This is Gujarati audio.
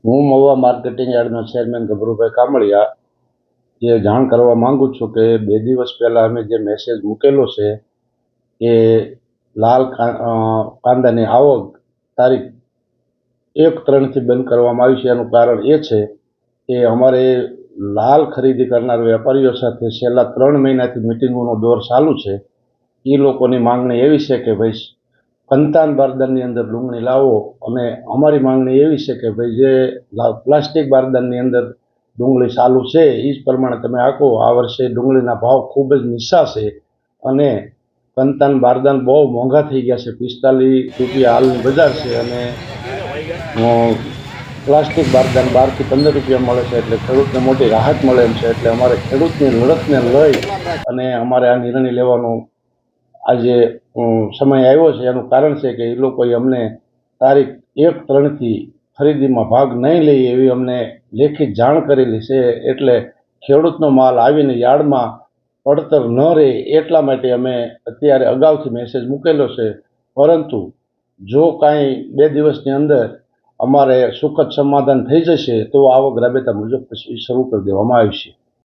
હું મહુવા માર્કેટિંગ યાર્ડનો ચેરમેન ગભરુભાઈ કામળિયા જે જાણ કરવા માંગુ છું કે 2 દિવસ પહેલાં અમે જે મેસેજ મૂકેલો છે કે લાલ કાંદાની આવક તારીખ 1-3થી બંધ કરવામાં આવી છે. એનું કારણ એ છે કે અમારે લાલ ખરીદી કરનાર વેપારીઓ સાથે છેલ્લા 3 મહિનાથી મિટિંગોનો દોર ચાલુ છે. એ લોકોની માંગણી એવી છે કે ભાઈ 55 બારદાનની અંદર ડુંગળી લાવો, અને અમારી માંગણી એવી છે કે ભાઈ જે પ્લાસ્ટિક બારદાનની અંદર ડુંગળી ચાલુ છે એ જ પ્રમાણે તમે આખો. આ વર્ષે ડુંગળીના ભાવ ખૂબ જ નીચા છે અને 55 બારદાન બહુ મોંઘા થઈ ગયા છે. 45 રૂપિયા હાલની બજાર છે અને પ્લાસ્ટિક બારદાન 12 થી 15 રૂપિયા મળે છે. એટલે ખેડૂતને મોટી રાહત મળે એમ છે. એટલે અમારે ખેડૂતની લડતને લઈ અને અમારે આ નિર્ણય લેવાનો આજે સમય આવ્યો છે. એનું કારણ છે કે એ લોકોએ અમને તારીખ 1-3થી ખરીદીમાં ભાગ નહીં લઈએ એવી અમને લેખિત જાણ કરેલી છે. એટલે ખેડૂતનો માલ આવીને યાર્ડમાં પડતર ન રહે એટલા માટે અમે અત્યારે અગાઉથી મેસેજ મૂકેલો છે. પરંતુ જો કાંઈ 2 દિવસની અંદર અમારે સુખદ સમાધાન થઈ જશે તો આવક રાબેતા મુજબ પછી શરૂ કરી દેવામાં આવશે.